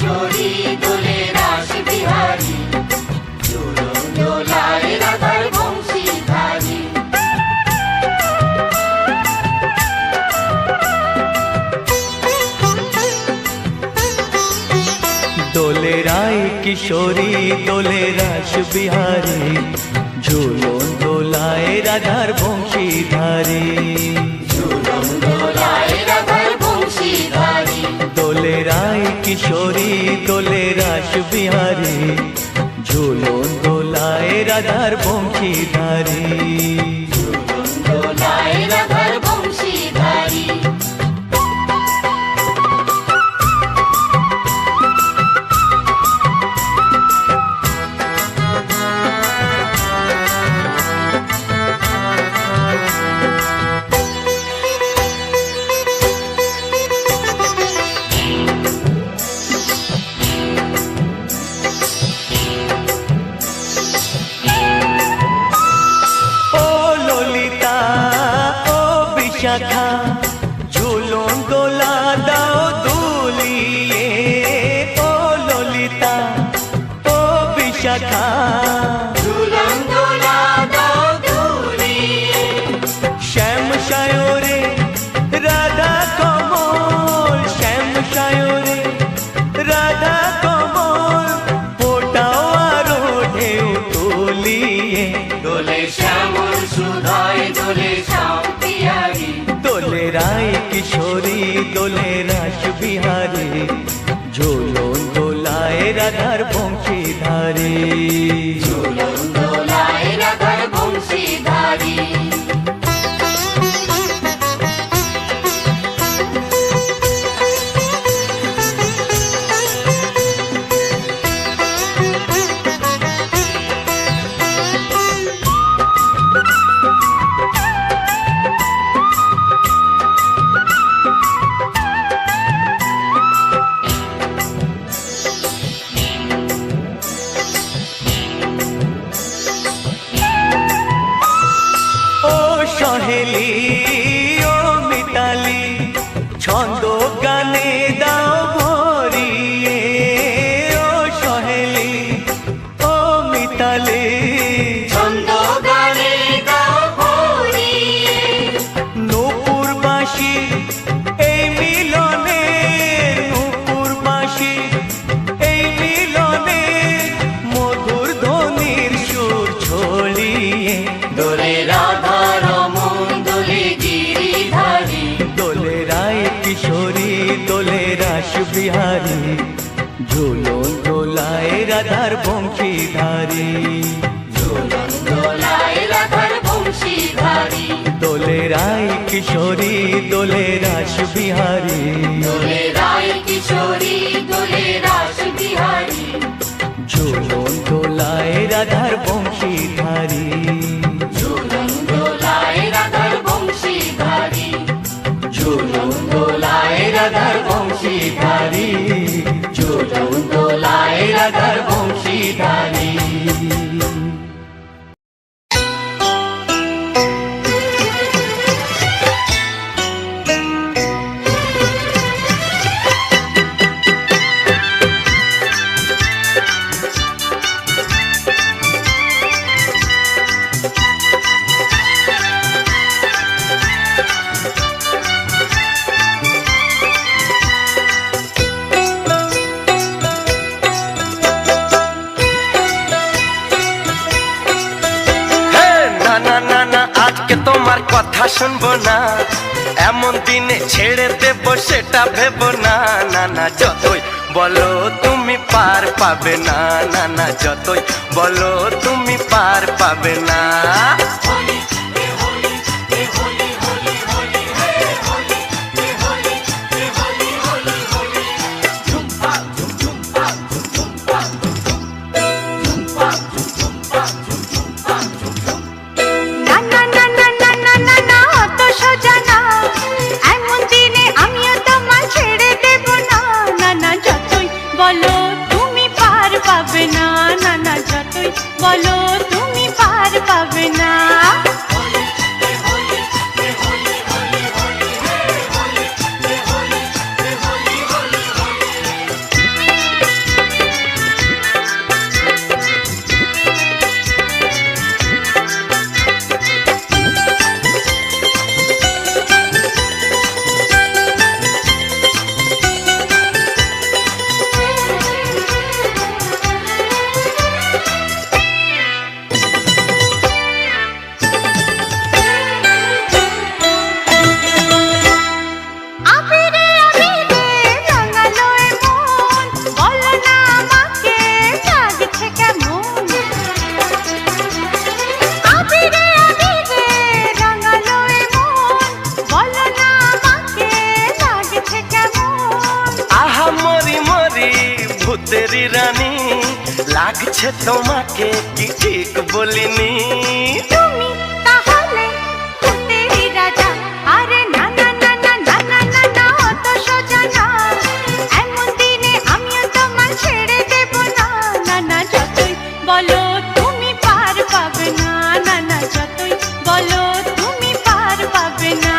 কিশোরী দোলে রাস বিহারী, ঝুলন দোলায় রাধার বংশীধারী। দোলে রায় কিশোরী দোলে রাস বিহারী, ঝুলন দোলায় রাধার বংশীধারী। ঝুলন দোলায় রাধার বংশীধারী। দোলে রায় কিশোরী দোলে রাস বিহারী, ঝুলন দোলায় রাধার বংশীধারী। ঝুলন দোলায় রাধার বংশীধারী। শাখা ঝুলন দোলা দাও দুলিয়ে, ও ললিতা ও বিশাখা ঝুলন দোলা দাও দুলিয়ে। শ্যাম সায়রে রাধা কমল, শ্যাম সায়রে রাধা কমল, ফোটাও আরো ঢেউ তুলিয়ে। দোলে শ্যামল সুধায় দোলে শ্যাম পিয়ারী। দোলে রায় কিশোরী দোলে রাস বিহারী, ঝুলন দোলায় রাধার বংশীধারী। ঝুলন দোলায় রাধার বংশীধারী। সহেলি ও মিতালি ছন্দ গানে দাও ভরিয়ে, ও সহেলি ও মিতালি ছন্দ গানে দাও ভরিয়ে। নূপুর বাঁশি এই মিলনে, নূপুর বাঁশি এই মিলনে, মধুর ধ্বনির সুর ছড়িয়ে। দোলে রাধা রমন দোলে গিরিধারী। দোলে রায় কিশোরী দোলে রাস বিহারী, ঝুলন দোলায় রাধার বংশীধারী। ঝুলন দোলায় রাধার বংশীধারী। দোলে রায় কিশোরী দোলে রাস বিহারী, দোলে রায় কিশোরী দোলে রাস বিহারী। ঝুলন দোলায় রাধার বংশীধারী। ঝুলন দোলায় রাধার বংশীধারী। ঝুলন দোলায় রাধার বংশীধারী। ঝুলন দোলায় রাধার বংশীধারী। তোমার কথা শুনবো না, এমন দিনে ছেড়ে দেবো সেটা ভেবো না। না না যতই বলো তুমি পার পাবে না, না না যতই বলো তুমি পার পাবে না। বলো তুমি পার পাবে না। ভূতেরি রানী লাগছে তোমাকে কি ঠিক বলিনি তুমি তাহলে ভূতেরই রাজা আরে না না না না না না না না অত সোজা না এমন দিনে আমিও তোমার ছেড়ে দেব না না না যতই বলো তুমি পার পাবে না না না যতই বলো তুমি পার পাবে না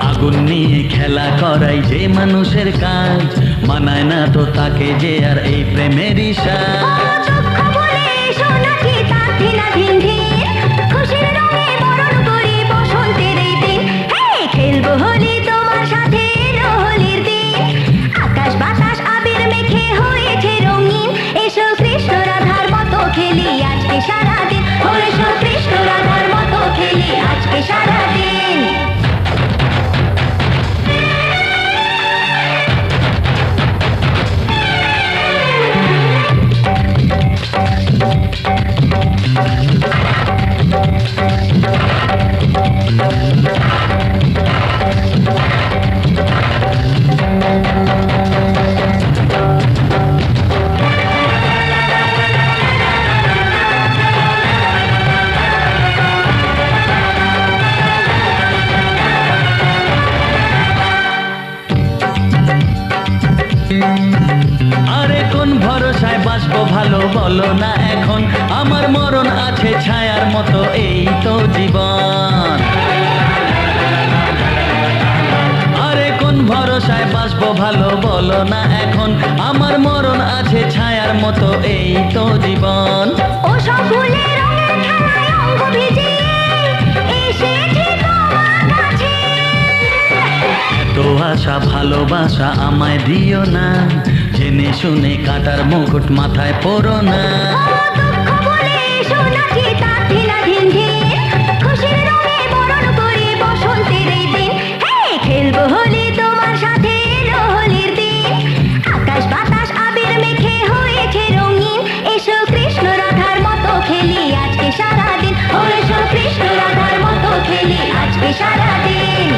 আগুন নিয়ে খেলা করাই যে মানুষের কাজ মানায় না তো তাকে যে আর এই প্রেমেরই সাজ খেলবো হোলি তোমার সাথে হোলির দিন আকাশ বাতাস আবির মেখে হয়েছে রঙিন এসো কৃষ্ণ রাধার মতো খেলি আজকে সারাদিন এসো কৃষ্ণ রাধার মতো খেলি আজকে সারাদিন আরে কোন ভরসায় বাঁচবো ভালো বলো না এখন আমার মরণ আছে ছায়ার মতো এই তো জীবন আরে কোন ভরসায় বাঁচবো ভালো বলো না এখন আমার মরণ আছে ছায়ার মতো এই তো জীবন ও সব ভুলে রঙের খেলায় অঙ্গ ভিজিয়ে এসেছি তোমার কাছে তো আশা ভালোবাসা আমায় দিও না জেনে শুনে কাটার মুকুট মাথায় পরো না দুঃখ বলে এসো নাচি তার ঢিলা ঢিনঢিন খুশির রঙে বরণ করি বসন্তের এই দিন খেলবো হোলি তোমার সাথে হোলির দিন আকাশ বাতাস আবির মেখে হয়েছে রঙিন এসো কৃষ্ণ রাধার মতো খেলি আজকে সারাদিন এসো কৃষ্ণ রাধার মতো খেলি আজকে সারাদিন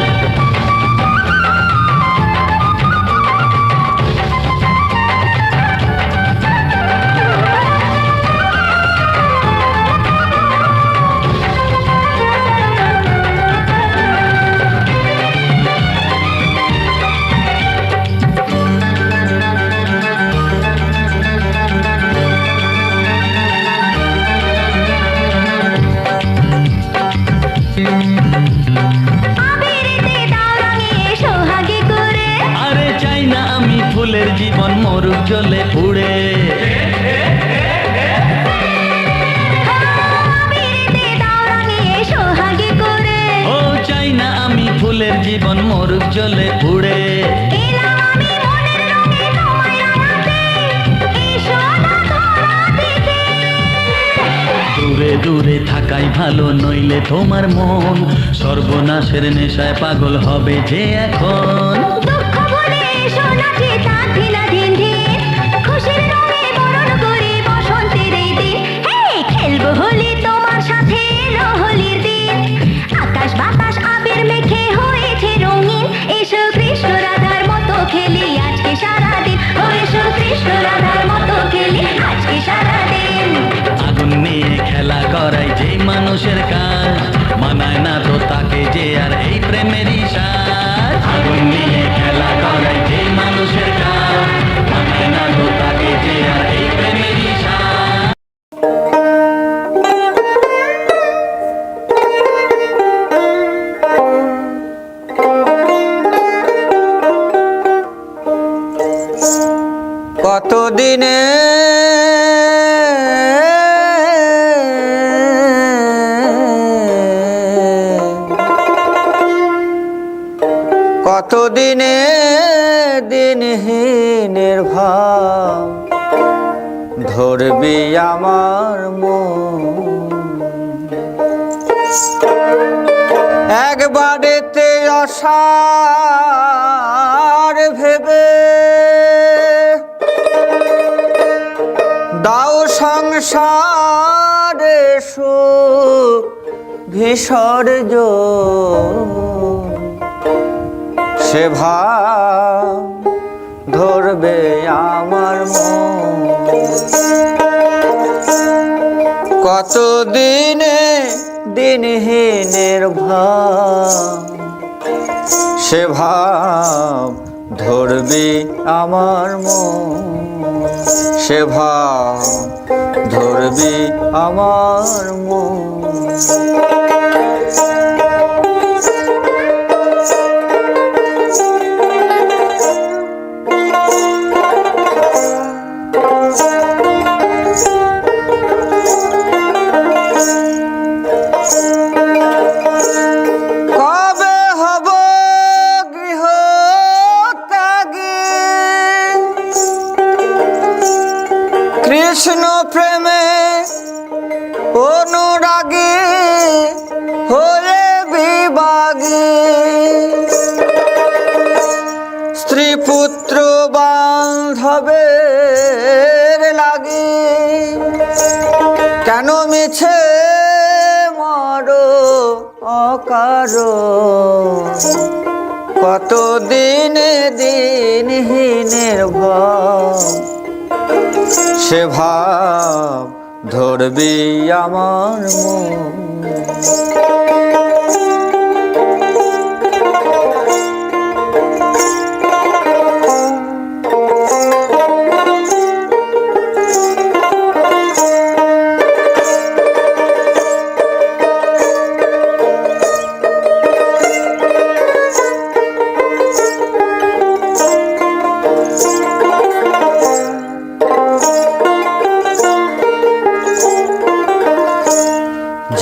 আরে চাই না আমি ফুলের জীবন মরুক জ্বলে পুড়ে ও চাই না আমি ফুলের জীবন মরুক জ্বলে পুড়ে দূরে দূরে থাকাই ভালো নইলে তোমার মন সর্বনাশের নেশায় পাগল হবে যে এখন দুঃখ ভুলে এসো নাচি তার ঢিলা ঢিনঢিন খুশির রঙে বরণ করি বসন্তের এই দিন খেলবো হোলি তোমার সাথে হোলির দিন আকাশ বাতাস আবির মেখে হয়েছে রঙিন এসো কৃষ্ণ রাধার মতো খেলি আজকে সারাদিন এসো কৃষ্ণ রাধার মতো খেলি আজকে সারাদিন আগুন নিয়ে খেলা করাই মানুষের কাজ, মানায় না তো তাকে যে আর এই প্রেমেরই সাজ। আগুন নিয়ে খেলা করাই যে মানুষের কাজ, মানায় না তো তাকে যে আর এই প্রেমেরই সাজ। কতদিনে কতদিনে দিনহীনের ভাব ধরবি আমার মন, একবারেতে আশার ভেবে দাও সংসারে সুখ বিসর্জন, সে ভাব ধরবে আমার মন। কতদিনে দিনহীনের ভাব, সে ভাব ধরবি আমার মন, সে ভাব ধরবি আমার মন। কবে হব গৃহত্যাগী, কৃষ্ণ প্রেমে অনুরাগী হয়ে বিভাগী, স্ত্রী পুত্র বান্ধবের লাগি কেন মিছে মরো অকারণ। কতদিনে দিনহীনের ভাব, সে ভাব ধরবি আমার মন।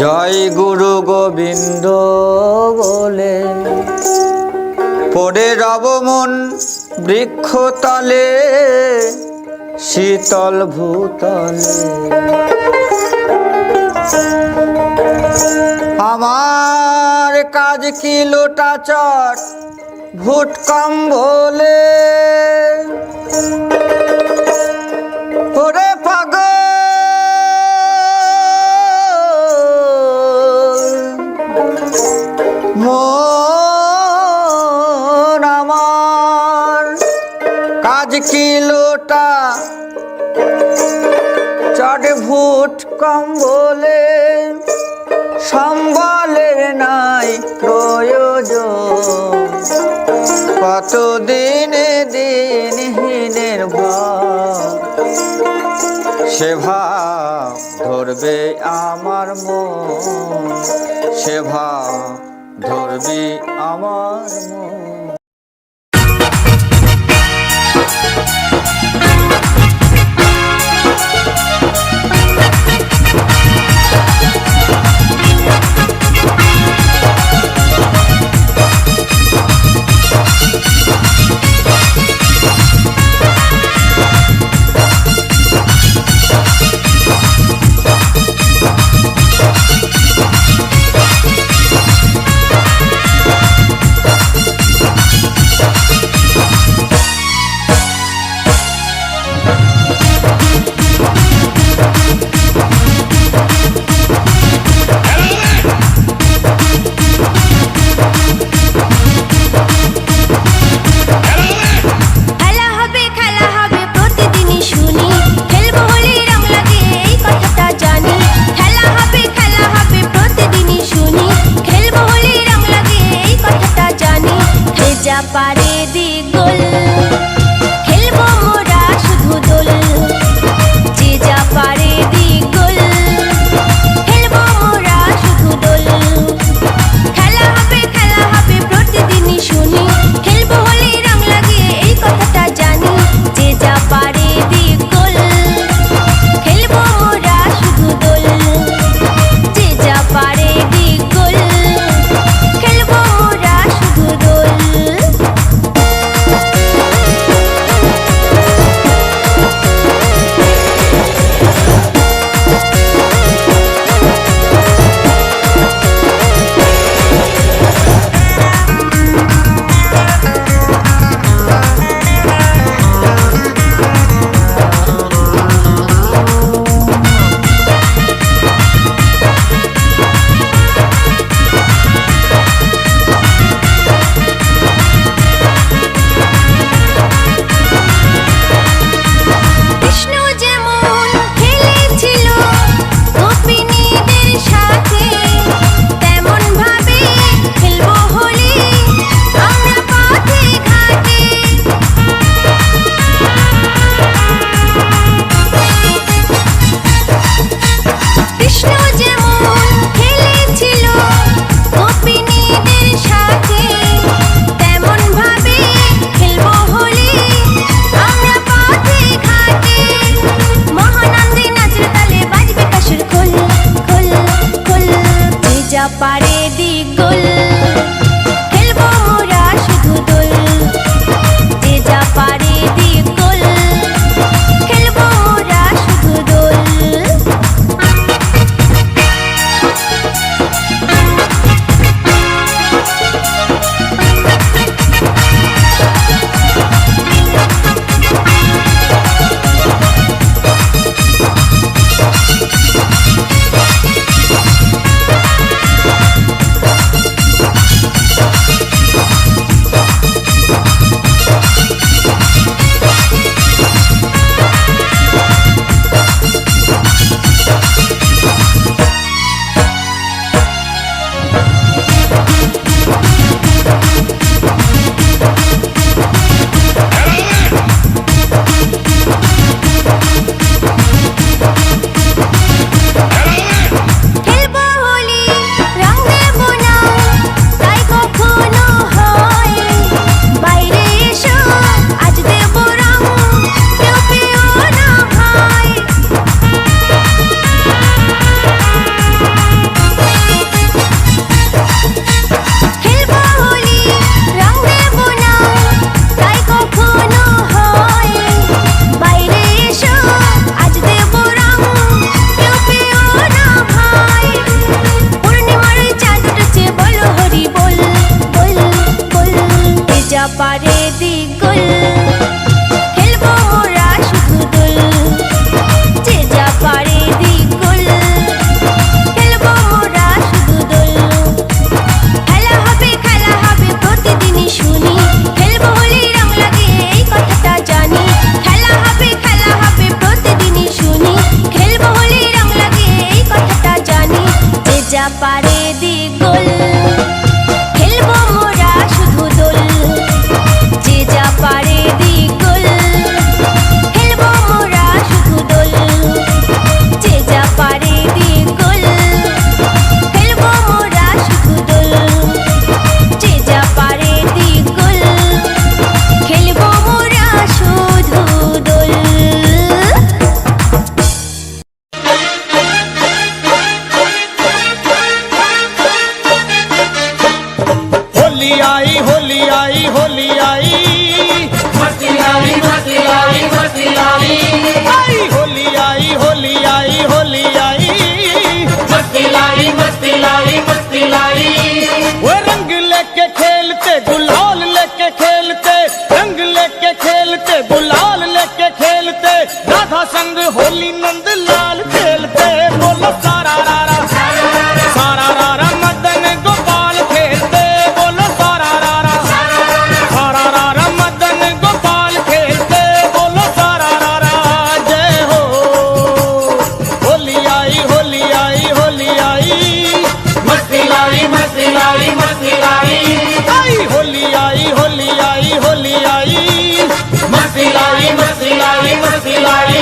জয় গুরু গোবিন্দ বলে পড়ে রব মন বৃক্ষতলে, শীতল ভূতলে। আমার কাজ কি লোটাচট ভুটকম বলে, ওরে পাগল মন আমার কাজ কি লোটা চট ভুট কম বলে, সম্বলের নাই প্রয়োজন। কতদিনে দিনহীনের ভাব, সে ভাব ধরবে আমার মন, সে ভাব ধরবি আমার মন। राधा संग होली नंद लाल खेलते बोलो सारा रारा सारा रारा मदन गोपाल खेलते बोलो सारा रारा सारा रारा मदन गोपाल खेलते बोलो सारा रारा जय हो होली आई होली आई होली आई मस्ती लाई मस्ती लाई मस्ती लाई आई होली आई होली आई होली आई मस्ती लाई मस्ती लाई मस्ती लाई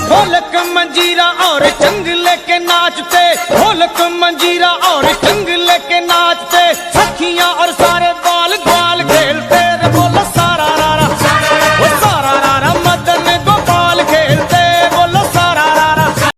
ढोलक मंजीरा और चंग लेके नाचते ढोलक मंजीरा